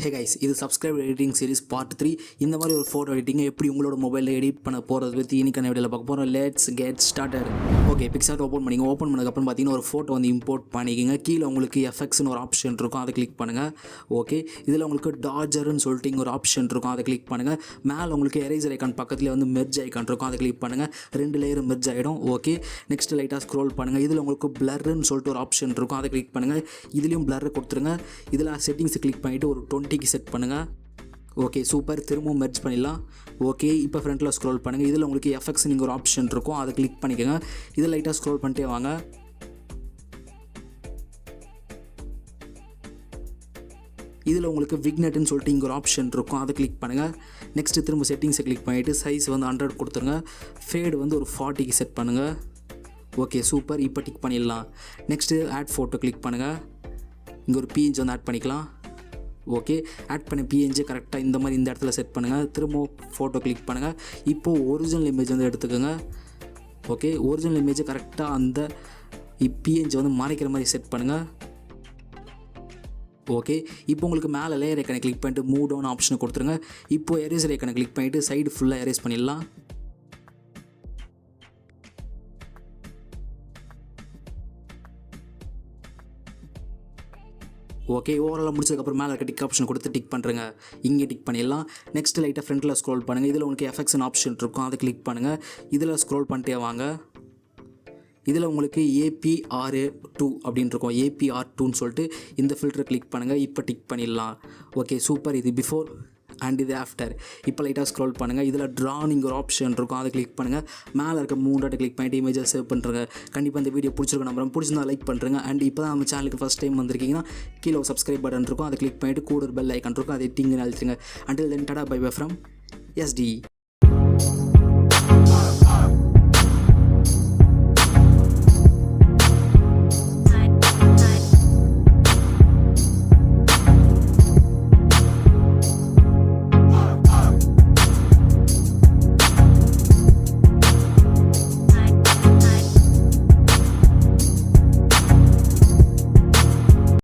Hey guys, இது subscribe editing series part 3. இந்த மாதிரி ஒரு ஃபோட்டோ எடிட்டிங்கை எப்படி உங்களோட மொபைலில் எடிட் பண்ண போகிறது பற்றி இன்னைக்கான வீடியோவில் பார்க்க போகிறோம். Let's get started. Okay, PicsArt open பண்ணிங்க. ஓப்பன் பண்ணதுக்கப்புறம் பார்த்தீங்கன்னா ஒரு ஃபோட்டோ வந்து இம்போர்ட் பண்ணிக்கோங்க. கீழே உங்களுக்கு எஃபெக்ட்ஸ்னு ஒரு ஆப்ஷன் இருக்கும், அதை கிளிக் பண்ணுங்கள். ஓகே, இதில் உங்களுக்கு டார்ஜர்னு சொல்லிட்டு இங்கே ஒரு ஆப்ஷன் இருக்கும், அதை கிளிக் பண்ணுங்கள். மேலே உங்களுக்கு எரேசர் ஐக்கான் பக்கத்தில் வந்து மெர்ஜ் ஐக்கான் இருக்கும், அதை கிளிக் பண்ணுங்கள். 2 லேயர் மெர்ஜ் ஆகிடும். ஓகே, நெக்ஸ்ட் லைட்டாக ஸ்க்ரோல் பண்ணுங்கள். இதில் உங்களுக்கு பிளர்ன்னு சொல்லிட்டு ஒரு ஆப்ஷன் இருக்கும், அதை கிளிக் பண்ணுங்கள். இதுலேயும் பிளர் கொடுத்துருங்க. இதில் செட்டிங்ஸ் கிளிக் பண்ணிவிட்டு ஒரு 20க்கு செட் பண்ணுங்கள். Okay, super. திரும்பவும் மெர்ஜ் பண்ணிடலாம். ஓகே, இப்போ ஃப்ரண்ட்டில் ஸ்க்ரோல் பண்ணுங்கள். இதில் உங்களுக்கு எஃபெக்ட்ஸ் நீங்கள் ஒரு ஆப்ஷன் இருக்கும், அதை கிளிக் பண்ணிக்கோங்க. இதில் லைட்டாக ஸ்க்ரோல் பண்ணிட்டே வாங்க. இதில் உங்களுக்கு விக்னெட்னு சொல்லிட்டு இங்கே ஒரு ஆப்ஷன் இருக்கும், அதை கிளிக் பண்ணுங்கள். நெக்ஸ்ட்டு திரும்ப செட்டிங்ஸை கிளிக் பண்ணிவிட்டு சைஸ் வந்து 100 கொடுத்துருங்க. ஃபேடு வந்து ஒரு 40க்கு செட் பண்ணுங்கள். Okay, super. இப்போ டிக் பண்ணிடலாம். நெக்ஸ்ட்டு ஆட் ஃபோட்டோ கிளிக் பண்ணுங்கள். இங்கே ஒரு பிஎன்ஜி வந்து ஆட் பண்ணிக்கலாம். ஓகே, ஆட் பண்ண பிஎன்ஜி கரெக்டாக இந்த மாதிரி இந்த இடத்துல செட் பண்ணுங்கள். திரும்ப ஃபோட்டோ கிளிக் பண்ணுங்கள். இப்போது ஒரிஜினல் இமேஜ் வந்து எடுத்துக்கோங்க. ஓகே, ஒரிஜினல் இமேஜை கரெக்டாக அந்த பிஎன்ஜி வந்து மறைக்கிற மாதிரி செட் பண்ணுங்கள். ஓகே, இப்போ உங்களுக்கு மேலே லேயர் ஐக்கனை கிளிக் பண்ணிட்டு மூவ் டவுன் ஆப்ஷனை கொடுத்துருங்க. இப்போது எரேசர் ஐக்கனை கிளிக் பண்ணிவிட்டு சைடு ஃபுல்லாக எரேஸ் பண்ணிடலாம். ஓகே, ஓவராலாக முடிச்சதுக்கப்புறம் மேலே இருக்க டிக் ஆப்ஷன் கொடுத்து டிக் பண்ணுறேங்க. இங்கே டிக் பண்ணிடலாம். நெக்ஸ்ட் லைட்டாக ஃப்ரண்ட்டில் ஸ்க்ரோல் பண்ணுங்கள். இதில் உங்களுக்கு எஃபெக்ட்ஸ் ஆப்ஷன் இருக்கும், அதை கிளிக் பண்ணுங்கள். இதில் ஸ்க்ரோல் பண்ணிட்டே வாங்க. இதில் உங்களுக்கு APR2 அப்படின்னு இருக்கும், APR2ன்னு சொல்லிட்டு இந்த ஃபில்டரை கிளிக் பண்ணுங்கள். இப்போ டிக் பண்ணிடலாம். Okay, super. இது பிஃபோர் அண்ட் இது ஆஃப்டர். இப்போ லைட்டாக ஸ்க்ரோல் பண்ணுங்கள். இதில் ட்ரானிங் ஒரு ஆப்ஷன் இருக்கும், அதை கிளிக் பண்ணுங்கள். மேலே இருக்க 3 டாட்டை கிளிக் பண்ணிட்டு இமேஜை சேவ் பண்ணுறங்க. கண்டிப்பாக இந்த வீடியோ பிடிச்சிருக்க நம்புறேன். பிடிச்சிருந்தா லைக் பண்ணுறேங்க. அண்ட் இப்போ தான் நம்ம சேனலுக்கு ஃபஸ்ட் டைம் வந்திருக்கீங்கன்னா கீழே சப்ஸ்கிரைப் பட்டன் இருக்கும், அதை கிளிக் பண்ணிவிட்டு கூட ஒரு பெல் ஐக்கான் இருக்கும், அதை டிங்கு அழுத்துருங்க. Until then tata bye bye from SD.